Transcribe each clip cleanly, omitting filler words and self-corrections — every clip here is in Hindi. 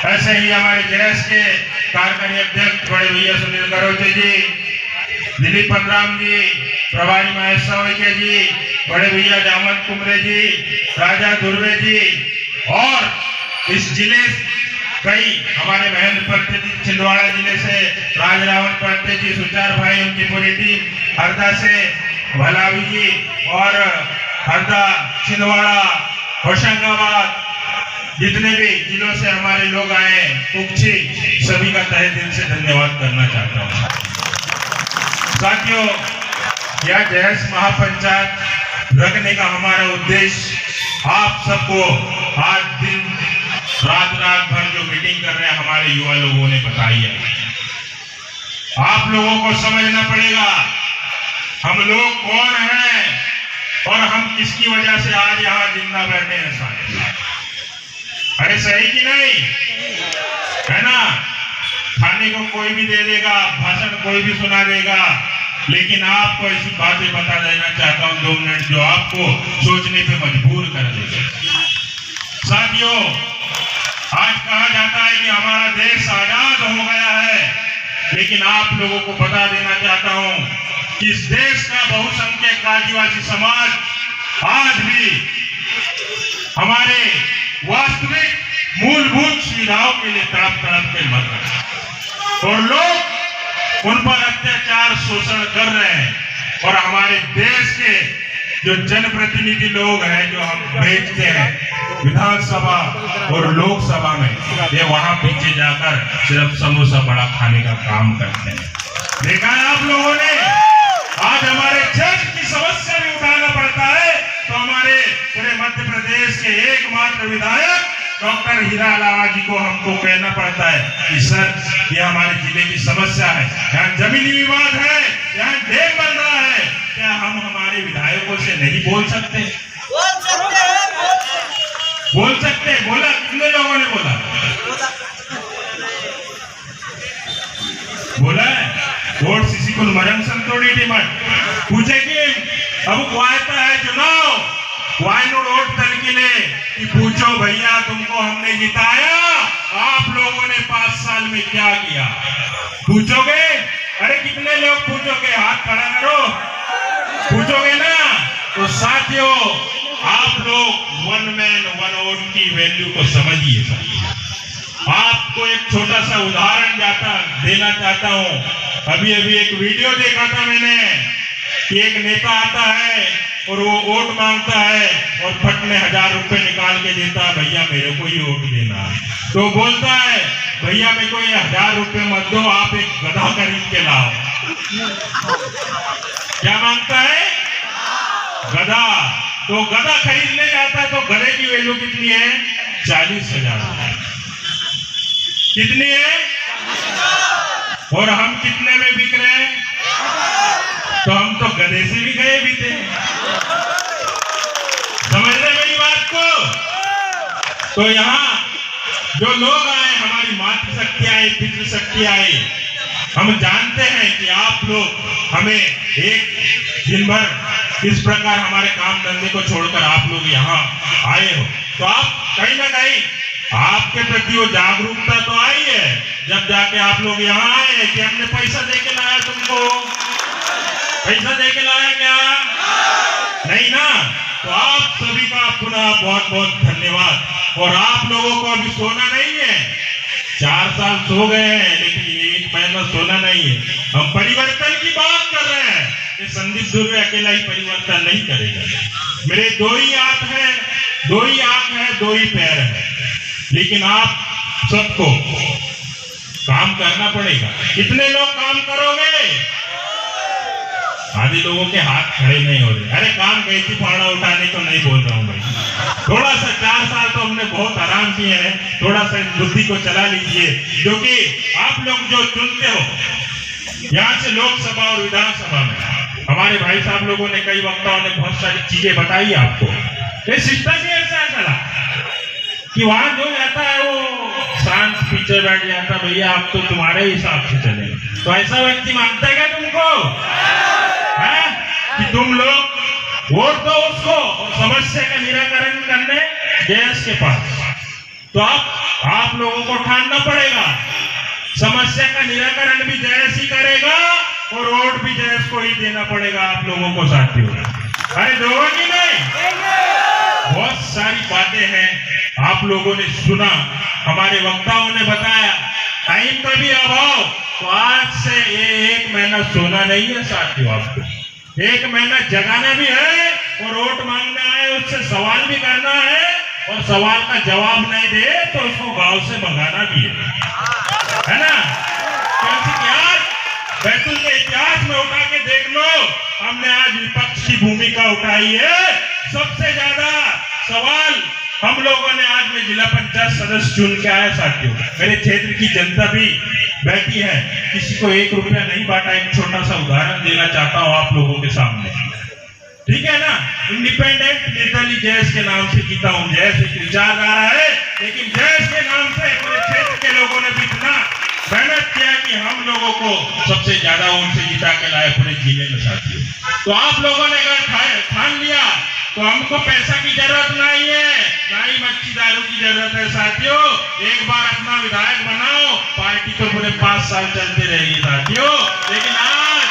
ऐसे ही हमारे जेएस के कार्यकारी अध्यक्ष बड़े भैया सुनील गरोचे जी, दिलीप पंद्राम जी, प्रभारी महेश सवैया जी, बड़े भैया जामत कुमरे जी, राजा दुर्वे जी और इस जिले कई हमारे महेंद्र परते जी छिंदवाड़ा जिले से, राजरावण परते जी, सुचार भाई, उनकी पूरी टीम, हरदा से भलावी जी और हरदा, छिंदवाड़ा, होशंगाबाद, जितने भी जिलों से हमारे लोग आए, कुक्षी, सभी का तहे दिल से धन्यवाद करना चाहता हूँ। साथियों, यह जेएस महापंचायत रखने का हमारा उद्देश्य आप सबको आज दिन रात भर जो मीटिंग कर रहे हैं हमारे युवा लोगों ने बताई है। आप लोगों को समझना पड़ेगा हम लोग कौन हैं और हम किसकी वजह से आज यहाँ जिंदा बैठे हैं साथियों। अरे सही कि नहीं है ना? खाने को कोई भी दे देगा, भाषण कोई भी सुना देगा, लेकिन आपको ऐसी बातें बता देना चाहता हूँ 2 मिनट जो आपको सोचने पे मजबूर कर देगा। साथियों, आज कहा जाता है कि हमारा देश आजाद हो गया है, लेकिन आप लोगों को बता देना चाहता हूं कि इस देश का बहुसंख्यक आदिवासी समाज आज भी हमारे वास्तविक मूलभूत सुविधाओं के लिए तड़प के मर रहे हैं और लोग उन पर अत्याचार शोषण कर रहे हैं। और हमारे देश के जो जनप्रतिनिधि लोग हैं जो हम भेजते हैं विधानसभा और लोकसभा में, ये वहां पीछे जाकर सिर्फ समोसा बड़ा खाने का काम करते हैं। देखा है आप लोगों ने, आज हमारे क्षेत्र की समस्या भी उठाना पड़ता है तो हमारे पूरे मध्य प्रदेश के एकमात्र विधायक डॉक्टर हीरा अलावा जी को हमको कहना पड़ता है कि सर ये हमारे जिले की समस्या है, यहाँ जमीनी विवाद है, यहाँ डैम बन रहा है, क्या हम हमारे विधायकों से नहीं बोल सकते? बोल सकते? बोला कितने लोगों ने बोला? बोला है वोट किसी को मरम संतोड़ी टीमट पूछे कि अब वायता है चुनाव वायनु रोड तलकिले कि पूछो भैया तुमको हमने जिताया, आप लोगों ने 5 साल में क्या किया? पूछोगे? अरे कितने लोग पूछोगे? हाथ खड़ा करो, पूछोगे ना? तो साथियों, आप लोग 1 मैन 1 वोट की वैल्यू को समझिए। आपको एक छोटा सा उदाहरण देना चाहता हूं। अभी एक वीडियो देखा था मैंने कि एक नेता आता है और वो वोट मांगता है और फट में 1000 रुपए निकाल के देता है, भैया मेरे को ही वोट देना। तो बोलता है भैया मेरे को ये 1000 रुपए मत दो, आप एक गधा खरीद के लाओ। क्या मांगता है? गधा। तो गधा खरीदने जाता है तो गधे की वैल्यू कितनी है? 40,000। कितनी है? और हम कितने में बिक रहे हैं? तो हम तो गधे से भी गए भी थे। समझ रहे मेरी बात को? तो यहाँ जो लोग आए, हमारी मातृशक्ति आई, पितृशक्ति आई, हम जानते हैं कि आप लोग हमें एक दिन भर इस प्रकार हमारे काम धंधे को छोड़कर आप लोग यहाँ आए हो, तो आप कहीं ना कहीं आपके प्रति वो जागरूकता तो आई है जब जाके आप लोग यहाँ आए कि हमने पैसा दे के लाया तुमको। पैसा दे के लाया क्या? नहीं ना? तो आप सभी का पुनः बहुत बहुत धन्यवाद। और आप लोगों को अभी सोना नहीं है, 4 साल सो गए हैं लेकिन 1 महीना सोना नहीं है। हम परिवर्तन की बात कर रहे हैं, ये संदीप दुर्वे अकेला ही परिवर्तन नहीं करेगा। मेरे 2 ही हाथ है, 2 ही आंख है, 2 ही पैर है, लेकिन आप सबको काम करना पड़ेगा। कितने लोग काम करोगे? आधे लोगों के हाथ खड़े नहीं हो रहे। अरे काम गई थी फाड़ा उठाने को नहीं बोल रहा हूँ भाई, थोड़ा सा 4 साल तो हमने बहुत आराम किए हैं, थोड़ा सा बुद्धि को चला लीजिए। जो कि आप लोग जो चुनते हो यहाँ से लोकसभा और विधानसभा में, हमारे भाई साहब लोगों ने, कई वक्ताओं ने बहुत सारी चीजें बताई आपको। ये सिस्टम ही ऐसा चला कि वहां जो जाता है वो शांत पीछे बैठ जाता, भैया आप तो तुम्हारे हिसाब से चले। तो ऐसा व्यक्ति मानता है क्या तुमको है कि तुम लोग वोट दो उसको और समस्या का निराकरण करने जेएस के पास? तो आप लोगों को ठानना पड़ेगा। समस्या का निराकरण भी जयेश ही करेगा और वोट भी जयेश को ही देना पड़ेगा आप लोगों को साथियों। अरे दोगे कि नहीं? बहुत सारी बातें हैं आप लोगों ने सुना, हमारे वक्ताओं ने बताया। टाइम का भी अभाव, तो आज से ये 1 महीना सोना नहीं है साथियों, आपको 1 महीना जगाना भी है और वोट मांगना है, उससे सवाल भी करना है और सवाल का जवाब नहीं दे तो उसको गांव से भगाना भी है ना? क्योंकि आज बैतूल के इतिहास में उठा के देख लो, हमने आज विपक्ष की भूमिका उठाई है। सबसे ज्यादा सवाल हम लोगों ने आज में जिला पंचायत सदस्य चुन के आया साथियों। मेरे क्षेत्र की जनता भी बैठी है, किसी को 1 रुपया नहीं बांटा। एक छोटा सा उदाहरण देना चाहता हूँ आप लोगों के सामने, ठीक है ना? इंडिपेंडेंट निर्दलीय जयेश के नाम से जीता हूँ। जयेश एक विचारधारा है, लेकिन जयेश के नाम से पूरे क्षेत्र के लोगों ने भी इतना मेहनत किया कि हम लोगों को सबसे ज्यादा उनसे जिता के लाए पूरे जिले में साथियों। तो आप लोगों ने अगर ठान लिया तो हमको पैसा की जरूरत नहीं है, ना ही मच्छी दारू की जरूरत है साथियों। एक बार अपना विधायक बनाओ, पार्टी तो पूरे 5 साल चलते रहेगी साथियों। लेकिन आज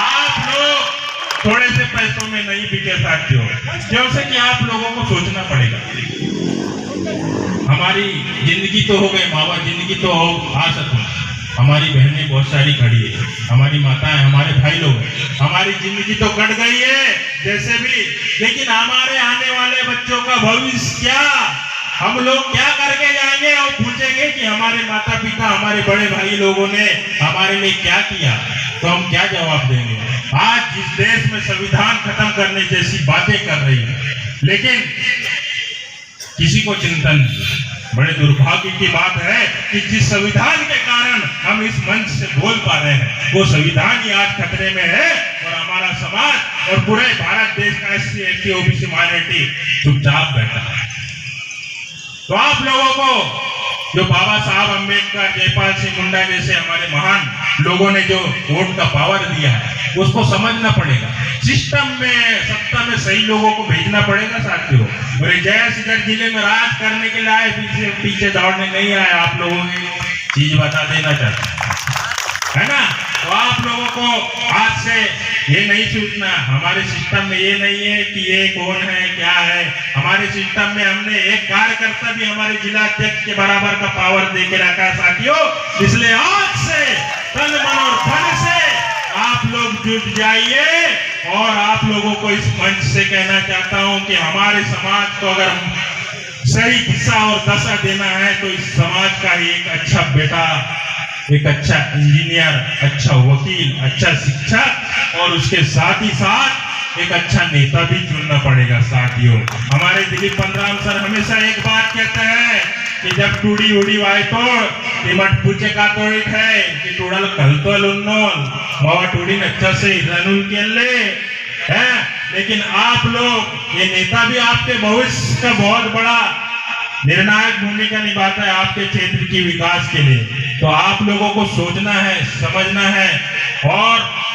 आप लोग थोड़े से पैसों में नहीं बिके साथियों, जैसे कि आप लोगों को सोचना पड़ेगा। हमारी जिंदगी तो हो गई, मावा जिंदगी तो आ सकती, हमारी बहनें बहुत सारी खड़ी है, हमारी माताएं, हमारे भाई लोग, हमारी जिंदगी तो कट गई है जैसे भी, लेकिन हमारे आने वाले बच्चों का भविष्य क्या? हम लोग क्या करके जाएंगे और पूछेंगे कि हमारे माता पिता, हमारे बड़े भाई लोगों ने हमारे लिए क्या किया, तो हम क्या जवाब देंगे? आज जिस देश में संविधान खत्म करने जैसी बातें कर रही है, लेकिन किसी को चिंतन नहीं। बड़े दुर्भाग्य की बात है कि जिस संविधान के कारण हम इस मंच से बोल पा रहे हैं, वो संविधान ही आज खतरे में है और हमारा समाज और पूरे भारत देश का SC, ST, OBC माइनॉरिटी चुपचाप बैठा है। तो आप लोगों को जो बाबा साहब अम्बेडकर, जयपाल सिंह मुंडा जैसे हमारे महान लोगों ने जो वोट का पावर दिया है, उसको समझना पड़ेगा। सिस्टम में, सत्ता में सही लोगों को भेजना पड़ेगा साथियों। और जयेश इधर जिले में राज करने के लिए आए, पीछे दौड़ने नहीं आए। आप लोगों की चीज बता देना चाहते है ना? तो आप लोगों को आज से ये नहीं सोचना हमारे सिस्टम में ये नहीं है कि ये कौन है क्या है। हमारे सिस्टम में हमने एक कार्यकर्ता भी हमारे जिला अध्यक्ष के बराबर का पावर दे के रखा है साथियों। इसलिए आज से तन मन और धन से आप लोग जुट जाइए। और आप लोगों को इस मंच से कहना चाहता हूं कि हमारे समाज को अगर सही दिशा और दशा देना है तो इस समाज का एक अच्छा बेटा, एक अच्छा इंजीनियर, अच्छा वकील, अच्छा शिक्षक और उसके साथ ही साथ एक अच्छा नेता भी चुनना पड़ेगा साथियों। हमारे दिलीप पंद्राम सर हमेशा एक बात कहते हैं कि जब टूड़ी उड़ी वाई तो मट पूछे का तो एक है कि टूड़ल कल तो लुन्नोल बाबा टूड़ी अच्छा से रनुल के ले है। लेकिन आप लोग, ये नेता भी आपके भविष्य का बहुत बड़ा निर्णायक भूमिका निभाता है आपके क्षेत्र की विकास के लिए। तो आप लोगों को सोचना है, समझना है और